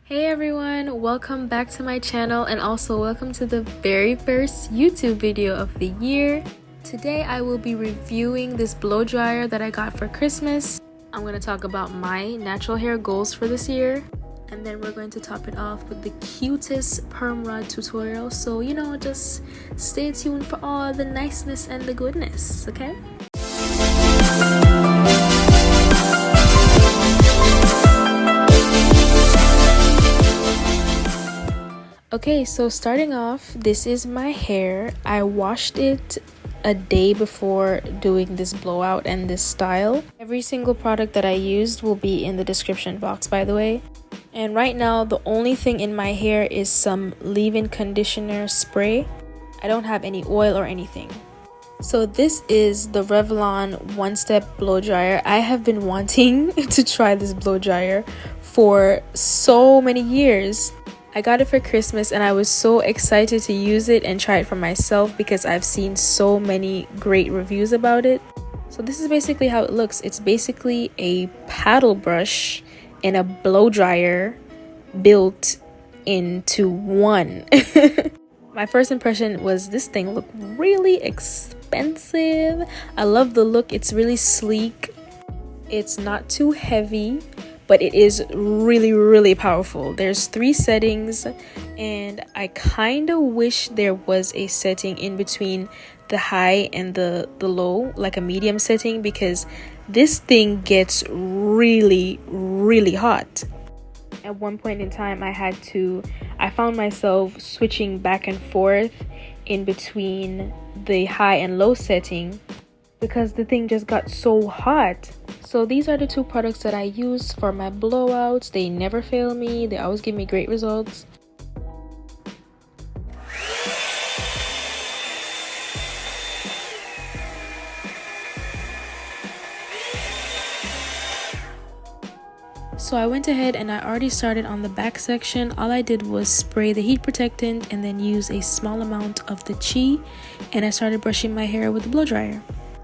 Hey everyone, welcome back to my channel and also welcome to the very first YouTube video of the year. Today I will be reviewing this blow dryer that I got for Christmas. I'm going to talk about my natural hair goals for this year. And then we're going to top it off with the cutest perm rod tutorial. So, just stay tuned for all the niceness and the goodness, okay? Okay, so starting off, this is my hair. I washed it a day before doing this blowout and this style. Every single product that I used will be in the description box, by the way. And right now, the only thing in my hair is some leave-in conditioner spray. I don't have any oil or anything. So this is the Revlon one-step blow dryer. I have been wanting to try this blow dryer for so many years. I got it for Christmas and I was so excited to use it and try it for myself because I've seen so many great reviews about it. So this is basically how it looks. It's basically a paddle brush and a blow dryer built into one. My first impression was this thing looked really expensive. I love the look. It's really sleek. It's not too heavy, but it is really powerful. There's 3 settings and I kind of wish there was a setting in between the high and the low, like a medium setting, because this thing gets really hot. At one point in time I found myself switching back and forth in between the high and low setting because the thing just got so hot. So these are the 2 products that I use for my blowouts. They never fail me. They always give me great results. So I went ahead and I already started on the back section. All I did was spray the heat protectant and then use a small amount of the Shea, and I started brushing my hair with the blow dryer.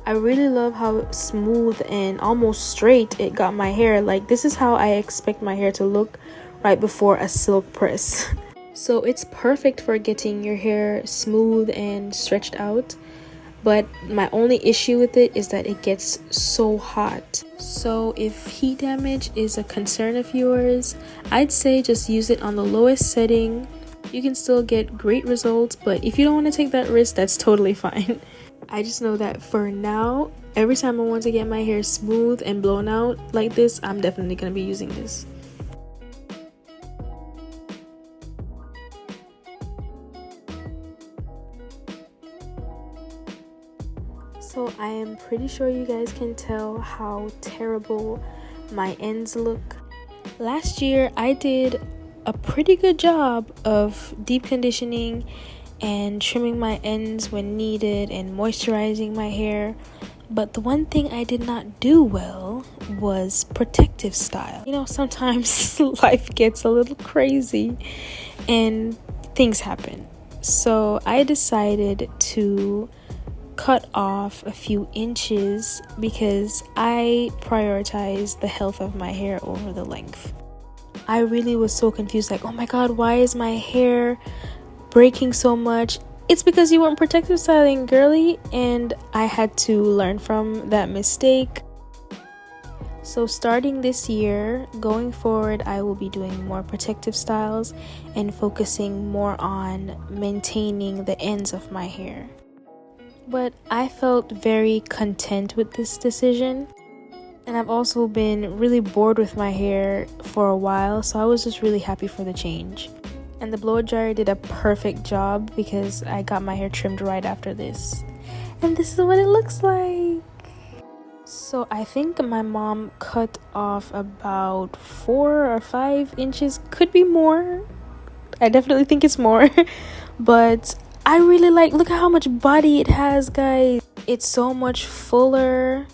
I really love how smooth and almost straight it got my hair. Like, this is how I expect my hair to look right before a silk press. So it's perfect for getting your hair smooth and stretched out. But my only issue with it is that it gets so hot. So if heat damage is a concern of yours, I'd say just use it on the lowest setting. You can still get great results, but if you don't want to take that risk, that's totally fine. I just know that for now, every time I want to get my hair smooth and blown out like this, I'm definitely going to be using this. So I am pretty sure you guys can tell how terrible my ends look. Last year, I did a pretty good job of deep conditioning and trimming my ends when needed and moisturizing my hair, but the one thing I did not do well was protective style. Sometimes life gets a little crazy and things happen. So I decided to cut off a few inches because I prioritize the health of my hair over the length. I really was so confused, like, oh my god, why is my hair breaking so much? It's because you weren't protective styling, girly, and I had to learn from that mistake. So starting this year, going forward, I will be doing more protective styles and focusing more on maintaining the ends of my hair. But I felt very content with this decision, and I've also been really bored with my hair for a while, so I was just really happy for the change. And the blow dryer did a perfect job because I got my hair trimmed right after this. And this is what it looks like. So I think my mom cut off about 4 or 5 inches. Could be more. I definitely think it's more. But I really look at how much body it has, guys. It's so much fuller.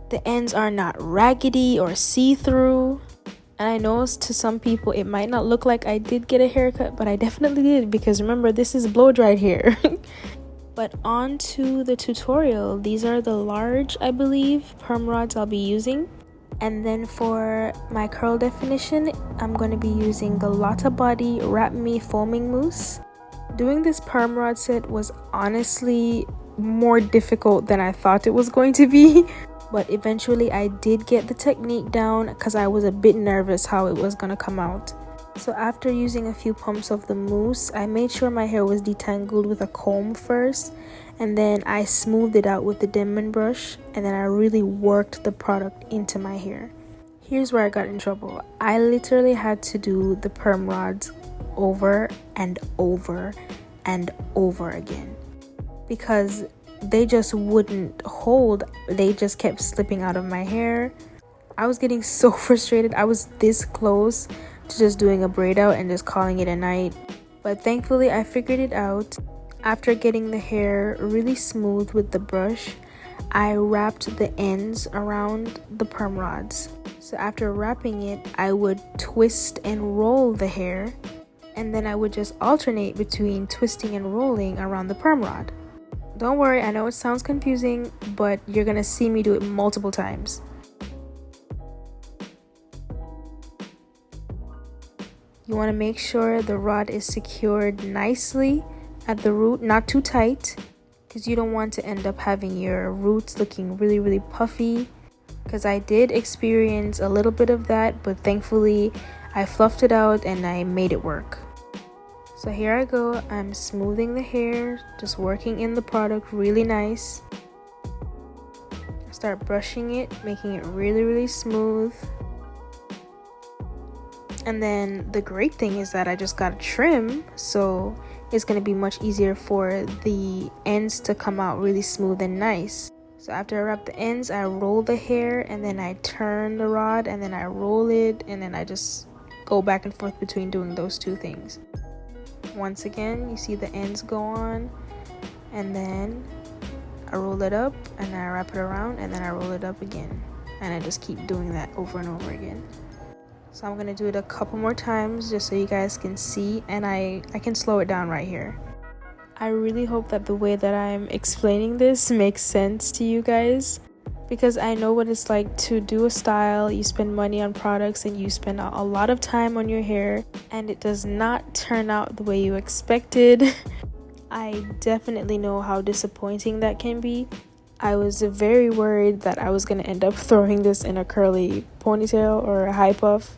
The ends are not raggedy or see-through. And I know to some people it might not look like I did get a haircut, but I definitely did, because remember, this is blow dried hair. But on to the tutorial. These are the large, I believe, perm rods I'll be using. And then for my curl definition, I'm going to be using the Lotta Body Wrap Me Foaming Mousse. Doing this perm rod set was honestly more difficult than I thought it was going to be. But eventually I did get the technique down because I was a bit nervous how it was going to come out. So after using a few pumps of the mousse, I made sure my hair was detangled with a comb first. And then I smoothed it out with the Denman brush. And then I really worked the product into my hair. Here's where I got in trouble. I literally had to do the perm rods over and over and over again. Because they just wouldn't hold. They just kept slipping out of my hair. I was getting so frustrated. I was this close to just doing a braid out and just calling it a night. But thankfully I figured it out. After getting the hair really smooth with the brush, I wrapped the ends around the perm rods. So after wrapping it, I would twist and roll the hair, and then I would just alternate between twisting and rolling around the perm rod. Don't worry, I know it sounds confusing, but you're gonna see me do it multiple times. You want to make sure the rod is secured nicely at the root, not too tight, because you don't want to end up having your roots looking really puffy, because I did experience a little bit of that, but thankfully I fluffed it out and I made it work. So here I go, I'm smoothing the hair, just working in the product really nice. I start brushing it, making it really smooth. And then the great thing is that I just got a trim, so it's going to be much easier for the ends to come out really smooth and nice. So after I wrap the ends, I roll the hair, and then I turn the rod, and then I roll it, and then I just go back and forth between doing those two things. Once again, you see the ends go on, and then I roll it up, and I wrap it around, and then I roll it up again. And I just keep doing that over and over again. So I'm going to do it a couple more times just so you guys can see, and I can slow it down right here. I really hope that the way that I'm explaining this makes sense to you guys, because I know what it's like to do a style, you spend money on products and you spend a lot of time on your hair and it does not turn out the way you expected. I definitely know how disappointing that can be. I was very worried that I was going to end up throwing this in a curly ponytail or a high puff,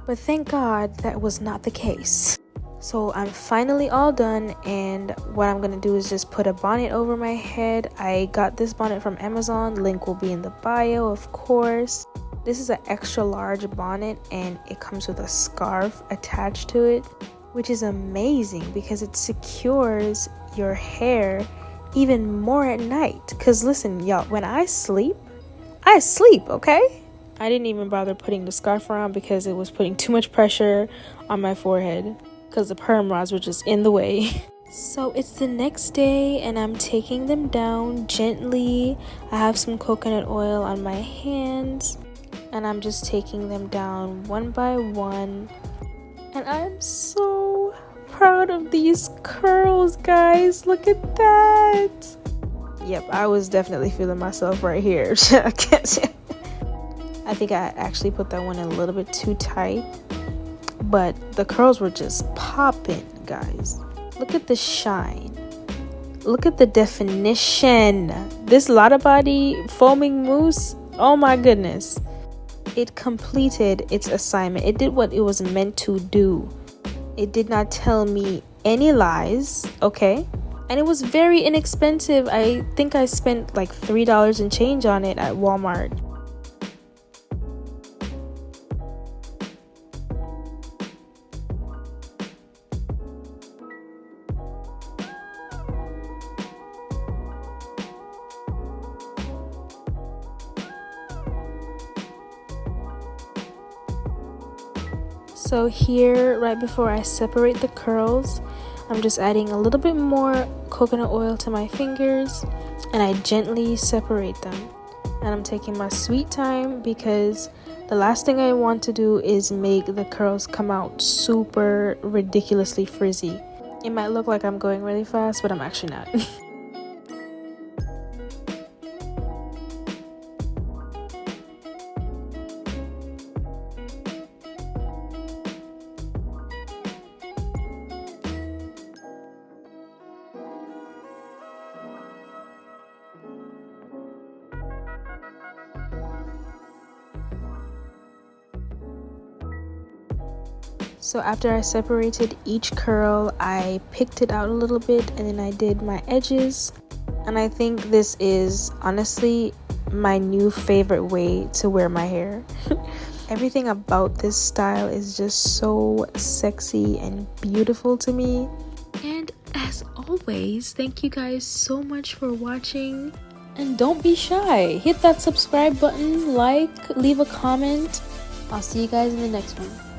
but thank God that was not the case. So I'm finally all done, and what I'm going to do is just put a bonnet over my head. I got this bonnet from Amazon. Link will be in the bio, of course. This is an extra large bonnet, and it comes with a scarf attached to it, which is amazing because it secures your hair even more at night. Because listen, y'all, when I sleep, okay? I didn't even bother putting the scarf around because it was putting too much pressure on my forehead, because the perm rods were just in the way. So it's the next day and I'm taking them down gently. I have some coconut oil on my hands and I'm just taking them down one by one. And I'm so proud of these curls, guys. Look at that. Yep, I was definitely feeling myself right here. I think I actually put that one in a little bit too tight, but the curls were just popping, guys. Look at the shine. Look at the definition. This Lotta Body foaming mousse, oh my goodness. It completed its assignment. It did what it was meant to do. It did not tell me any lies, okay? And it was very inexpensive. I think I spent like $3 and change on it at Walmart. So here, right before I separate the curls, I'm just adding a little bit more coconut oil to my fingers and I gently separate them. And I'm taking my sweet time because the last thing I want to do is make the curls come out super ridiculously frizzy. It might look like I'm going really fast, but I'm actually not. So after I separated each curl, I picked it out a little bit and then I did my edges. And I think this is honestly my new favorite way to wear my hair. Everything about this style is just so sexy and beautiful to me. And as always, thank you guys so much for watching. And don't be shy. Hit that subscribe button, like, leave a comment. I'll see you guys in the next one.